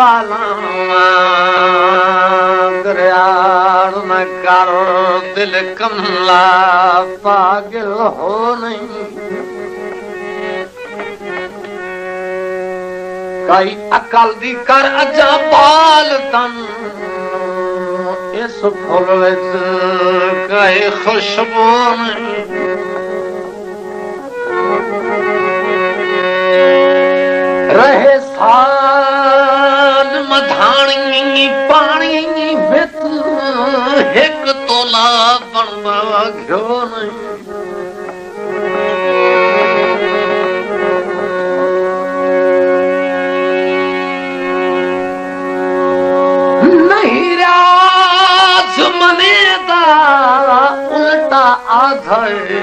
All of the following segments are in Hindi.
पाला दरियार न कर दिल कमला पागल हो नहीं कई अकल दी कर अजा बाल तन इस फुल विच कई खुशबू नहीं रहे साल मधानी पानी बित एक तोला बनवा घ्यो नहीं राज मने दा उल्टा आधे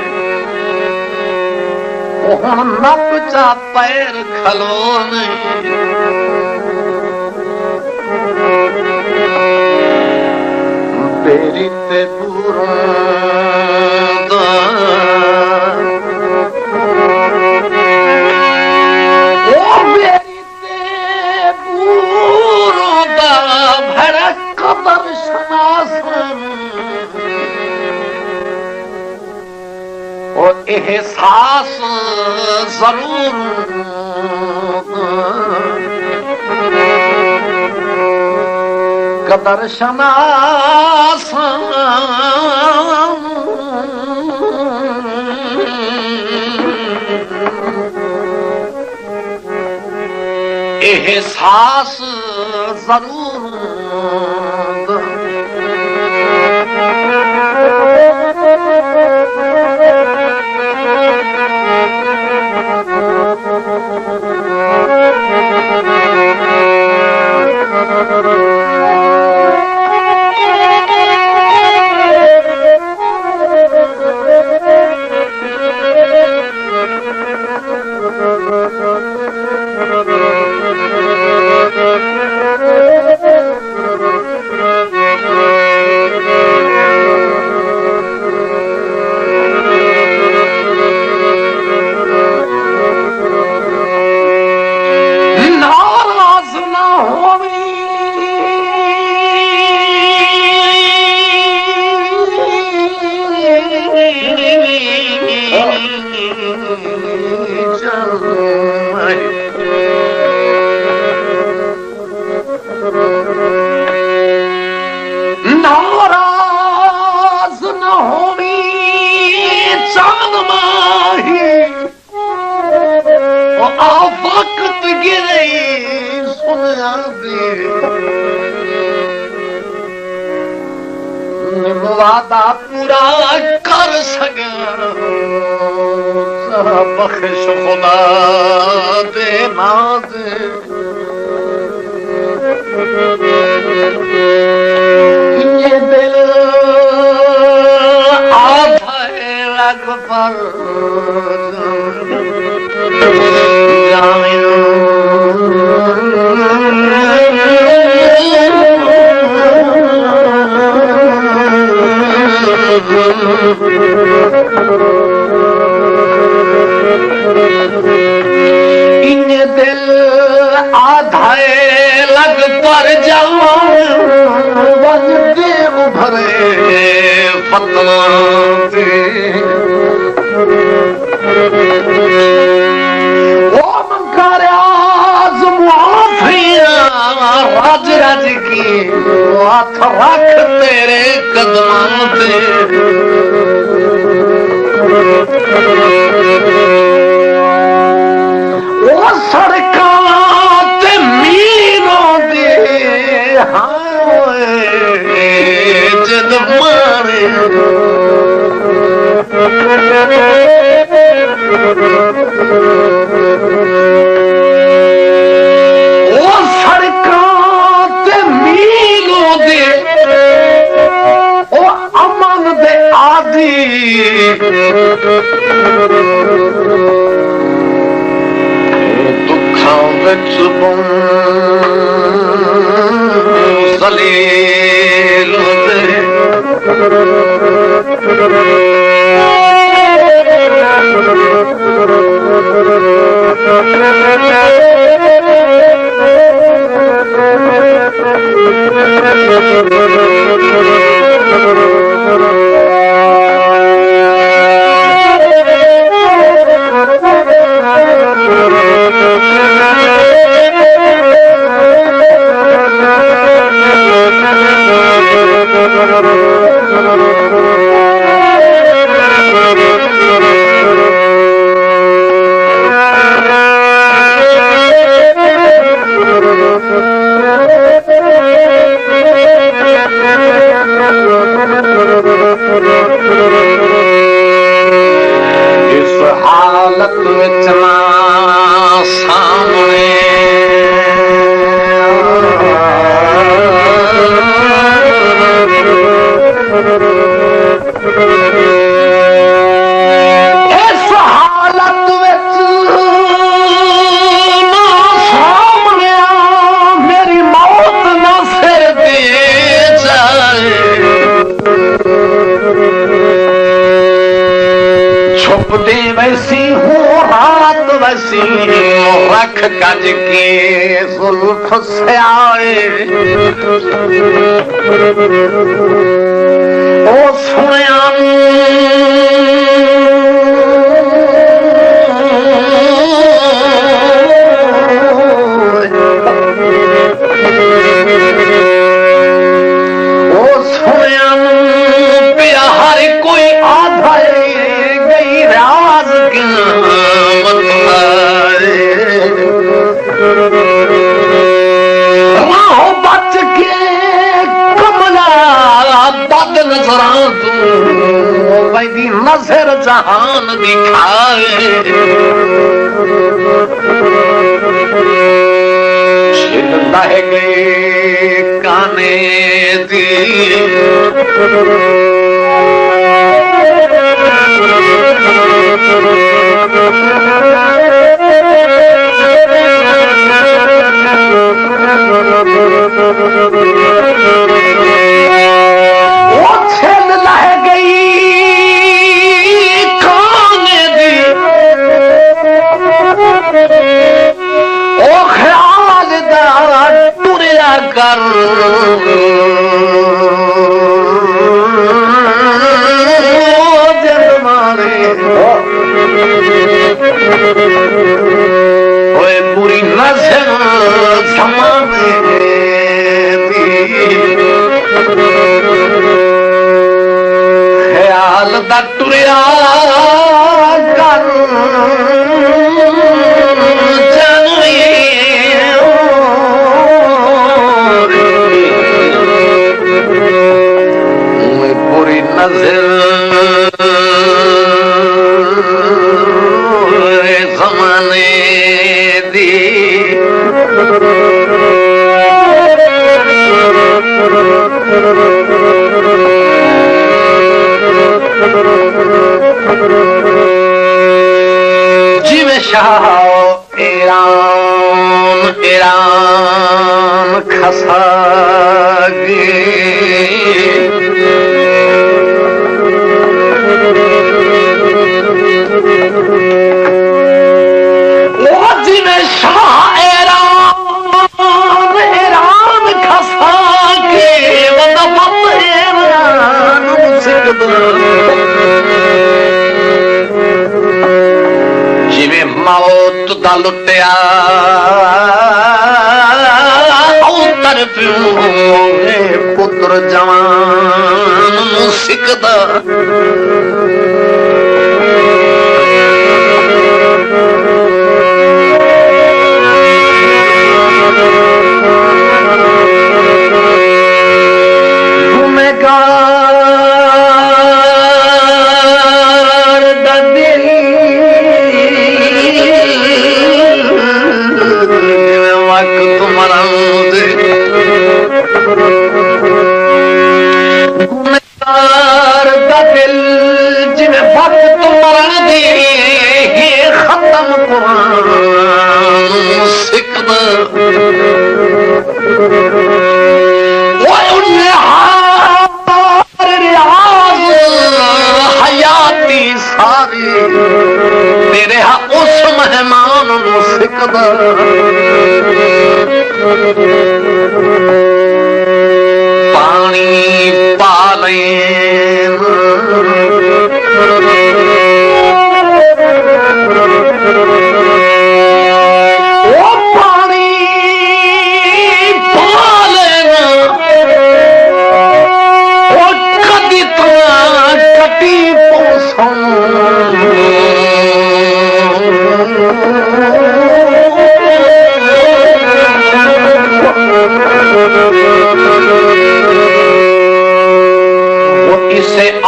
नपचा पैर खलो बेरी ते पूरा बेरी ते पूरा भड़ा कबर शनासन और एहसास जरूर कदर शनास एहसास जरूर नाराज न होनी चांद माही आ वक्त गिरे सुनिया दे वादा पूरा कर सके बख्श खुदा दे नाज ये दिल आधा रग पर इन दिल आधा लग पर जाओ वजदे उभरे फतना ओ मंकाराज मुआफिया राज राज की हाथ रख तेरे कदमों पे ओ सड़कां ते मीरों दे हाय जद मारे ओ सड़कां ते मीरों दे ओ अमन दे आदि दुखां विच जलील वैसी हूँ रात वैसी रख गज के जुल्फ से आए ओ सुनिया ओ सुनिया पिया हर कोई आधा बच के कमला बद नजरा तू वही नजर जहान दिखाए छिल लह गए काने दी वो छिल लह गई खाने दी ओ ख्याल दा टुरिया कर जद मारे ओए बुरी नजर समाने ख्याल दा टुरिया कर बुरी नजर जमाने दी जिਵੇਂ शाह ईरान ईरान खसागे वो जिਵੇਂ शाह ईरान ईरान खसागे बंदा मत ईरान मुझको जिਵੇਂ मौत दा लुटिया औतर पियो पुत्र जवान नूं सिकदा गुनहगार दा दिल वक्त मरांदे गुनहगार दा दिल जिवें वक्त मरांदे ये खत्म कुरान सिकदा वो हयाती सारी तेरे उस मेहमान नूं सिकदा पानी पाले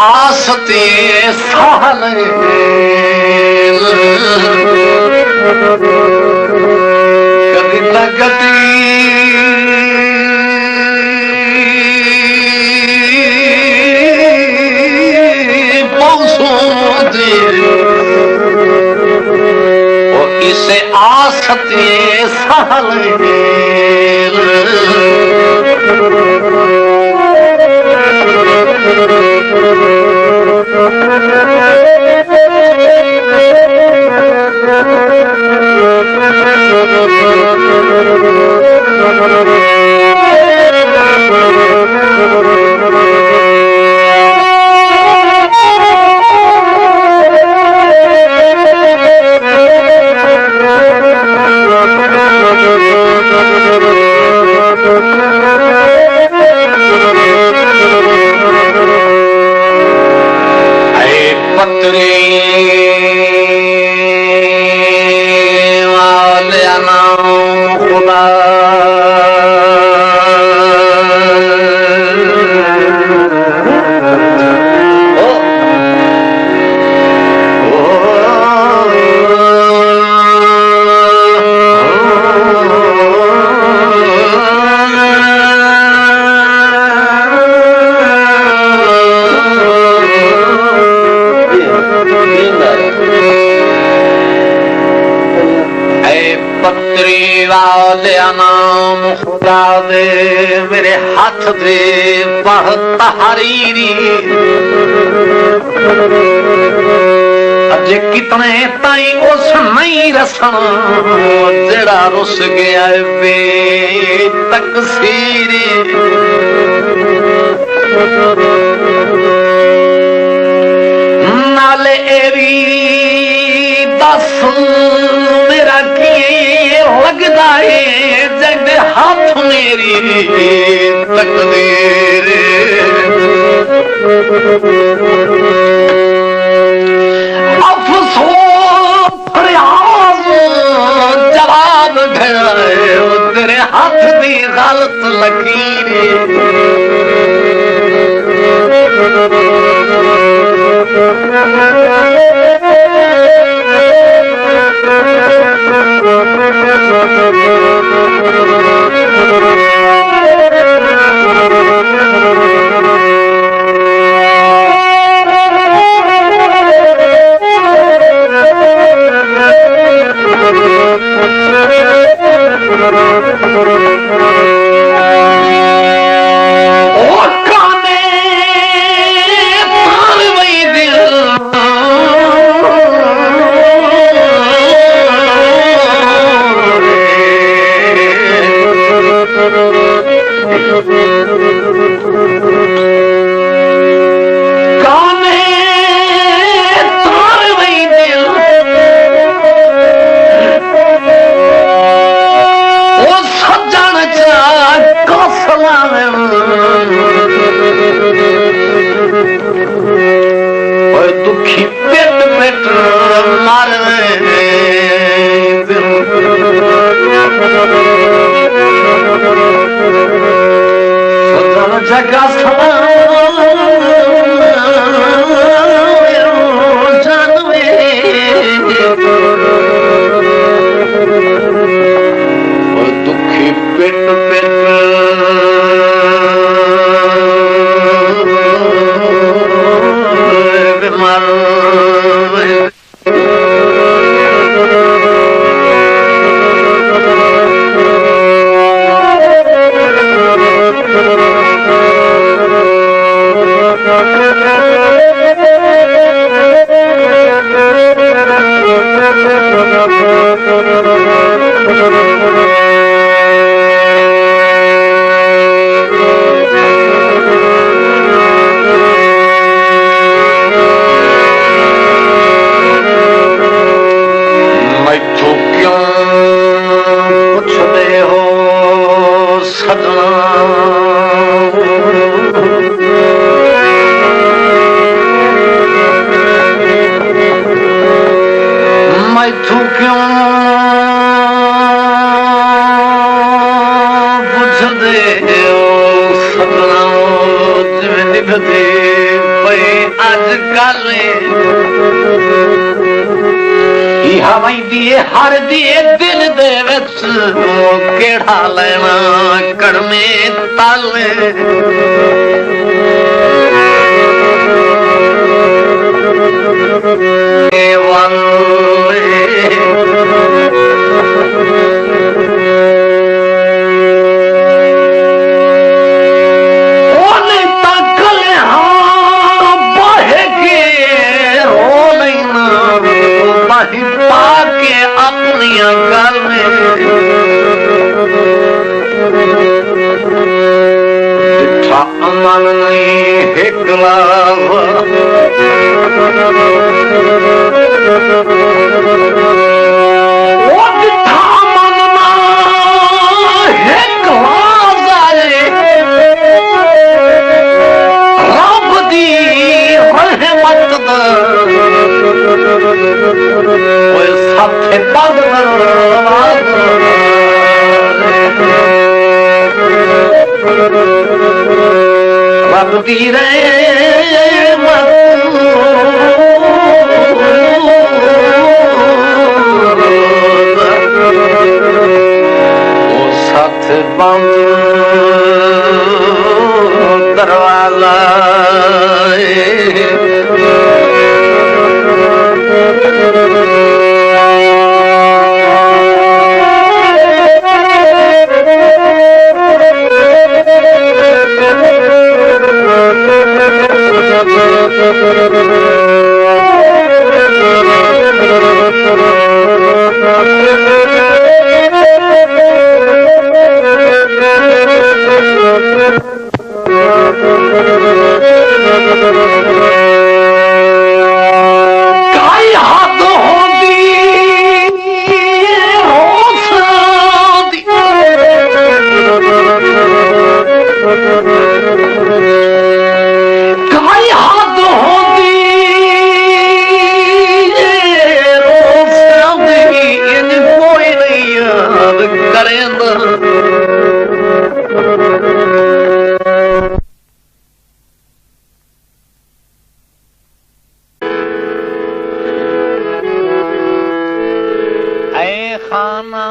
आसते साल कभी तकती पौसों इसे आसते साल नाम खुदा दे मेरे हाथ दे पढ़ तहरीरी अजे कितने ताई उस नहीं रसन जड़ा रुस गया वे तकसीरी नाले एवी दस मेरा की लगदा है जग हाथ मेरी तकदीर अफसोस फरियाद जवाब घड़े तेरे हाथ दी गलत लकीर दुखी पेट पेट मार जगह जानवे दुखी पेट पेट आजकल हवाई दिए हर दिए दिल दे विच केड़ा लेना कड़मे ताले पाके अपनी गल में डिठा अमन नहीं हिकला रब दी वो साथ बंद दरवाजा खाना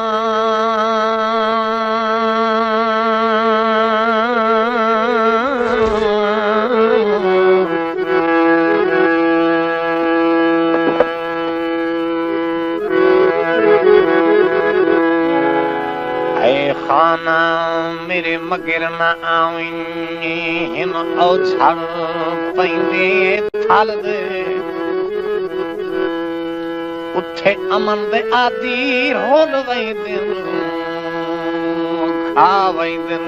खाना मेरे मगर न आवी हिन औछड़ पैंदे थल दे उठे अमन दे आदि होन वैदिन खा वैदिन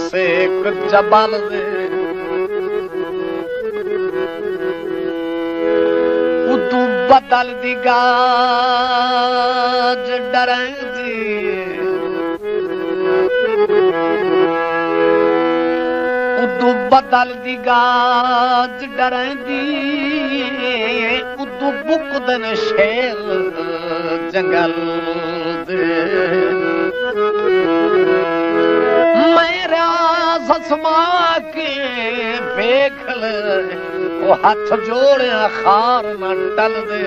सेक जबल दे उदू बदल दी गाज डरंदी उदू बदल दी गाज डरंदी उदू बुकदन शेर जंगल दे मेरा ससमा के बेखल वो हाथ जोड़े खार न टल दे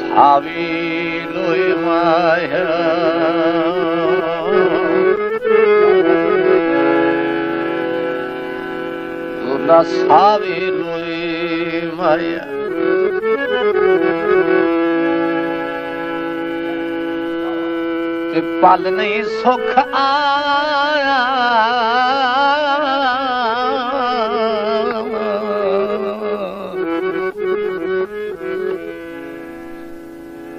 सावी लोई माया सावी लोई माया पल नहीं सुख आया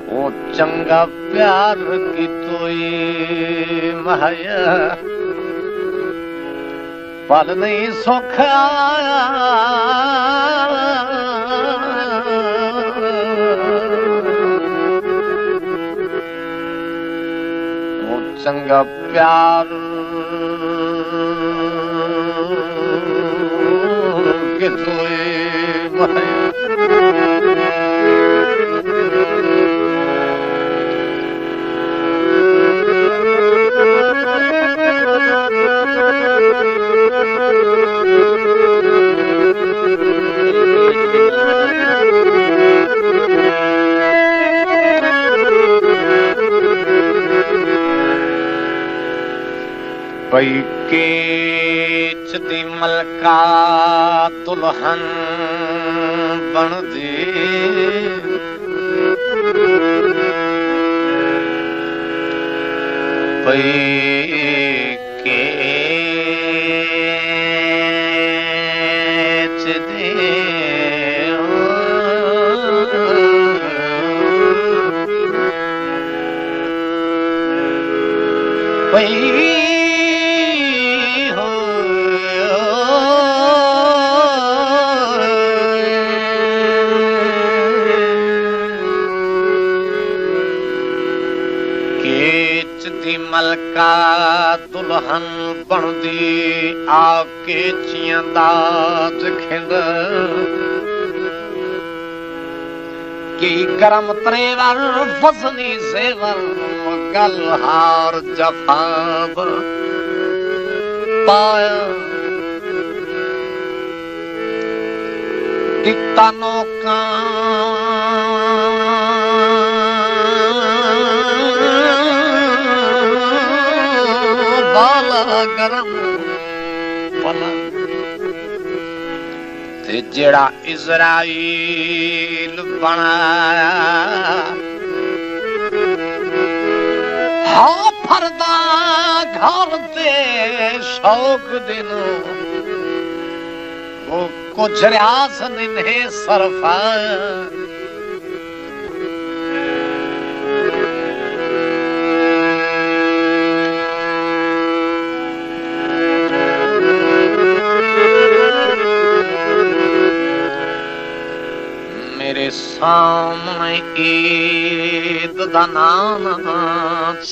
वो चंगा प्यार की तोई माया पल नहीं सुख आया वो चंगा प्यार के तोए माया पई केच दी मलका दुल्हन बन दे पई केच दे पई मलका दुल्हन बनदी आके चियां दाज खिंड की गरम त्रेवर फसनी सेवर गल हार जफाब पाया दिता नौका गरम पलंग ते जेड़ा इज़राइल बनाया हाँ फरदा घर ते शौक दिन वो कुछ रियास निन्हे सरफा मेरे सामने ईद दा नाच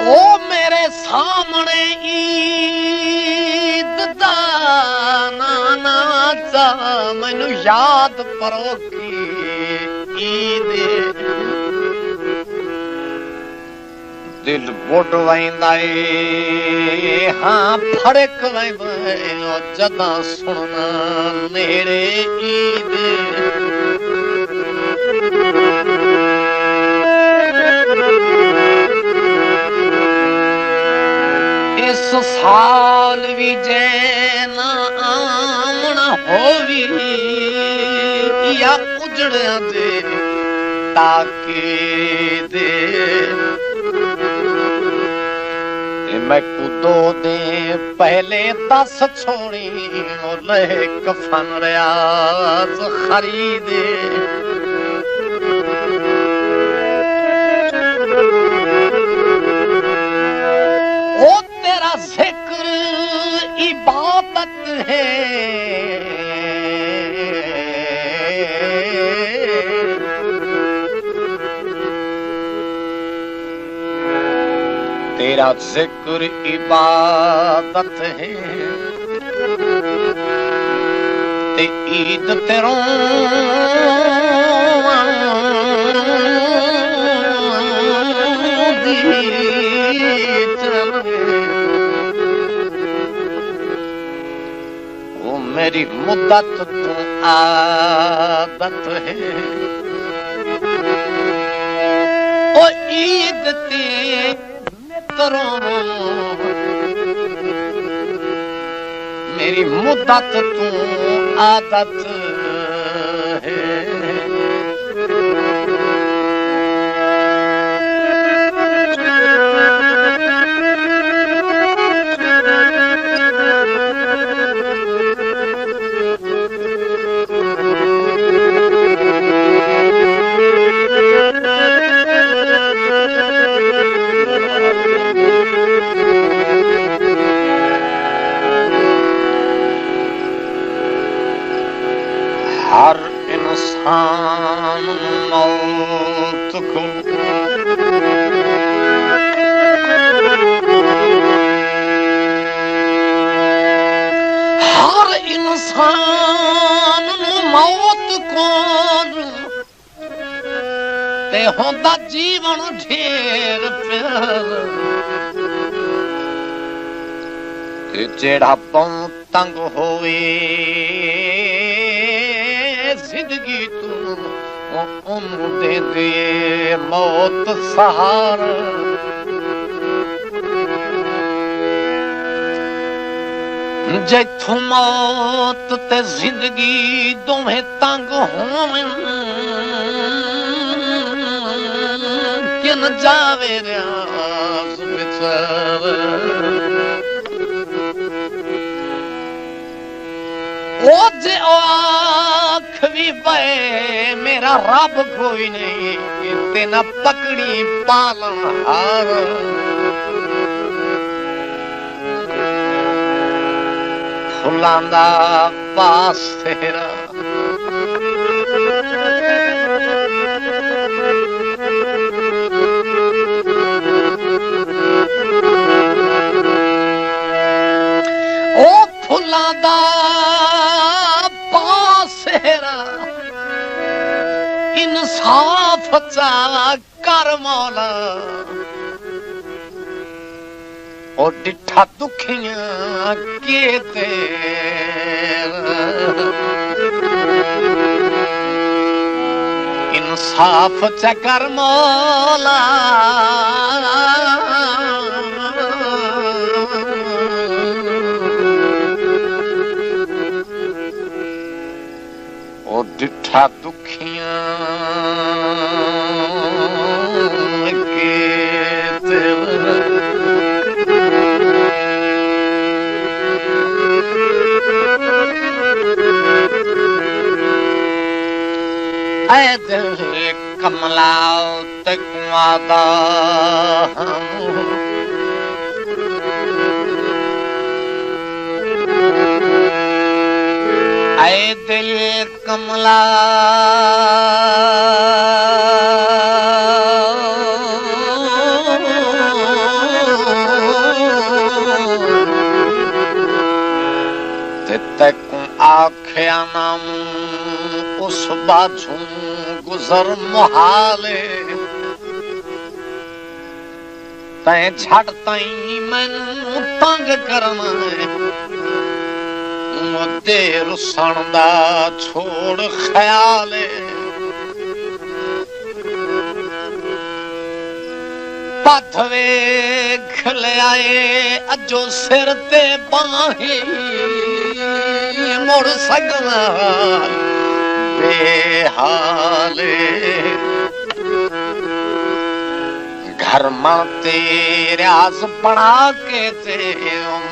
ओ मेरे सामने ईद दा नाच मैनू याद परो की ईद दिल बुढ़ वैंदा हाँ फड़क वैंदा जदा सुनना नेड़े ईद इस साल भी जैना आमना होवी या उजड़िया दे ताके दे मैं कुदो दे पहले 10 छोड़ी मोले कफन रियाज खरीदे ओ तेरा जिक्र इबादत है तेरा जिक्र इबादत है ते ईद तेरों दी चले वो मेरी मुद्दत तो आदत है ओ ईद ते मेरी मुद्दत तू आदत है हर इंसान मौत को हर इंसान मौत को ते होंदा जीवन ढेर प्यार ते जेड़ा पौं तंग होवे जिंदगी तू ओनू दे दे मौत सहारा जैथों मौत ते जिंदगी दोवें तंग होवन किन जावे रास विचार ओ जे आँख भी पे मेरा रब कोई नहीं ते न पकड़ी पालन हार फुलां दा पास तेरा ओ फुलां दा पास तेरा इंसाफ चा कर मौला ओ डिठा दुखियां के इंसाफ चकर मौला ओ डिठा दुखियां के ऐ दिल कमला तक वादा ऐ दिल कमला तक आख्या नाम उस बाजू गुजर मुहाले तैं छड़ ताई मैनू तंग करना मुद्दे रुसन दा छोड़ ख्याल पथ वेख ले आए अजो सिर ते बाही मुड़ सकना बेहाले घर मां तेरे आस बना के ते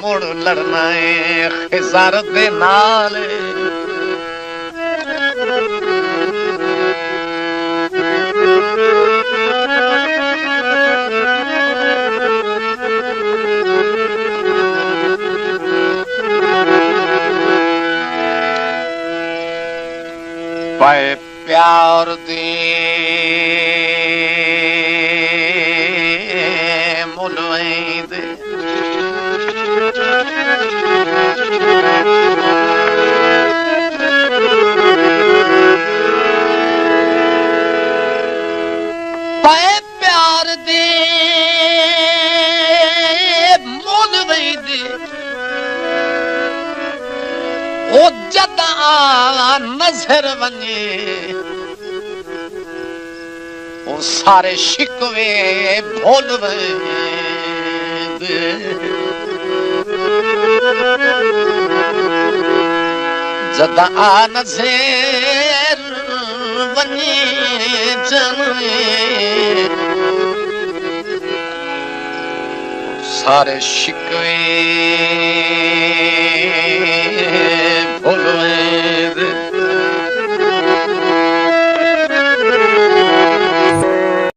मुड़ लड़ना है खिज़र दे नाल पाए प्यार दे मुलवैं दे पाए प्यार दे मुलवैं दे ओ जदा नजर वने ओ सारे शिकवे भूल दे जदा नजर वने जने सारे शिकवे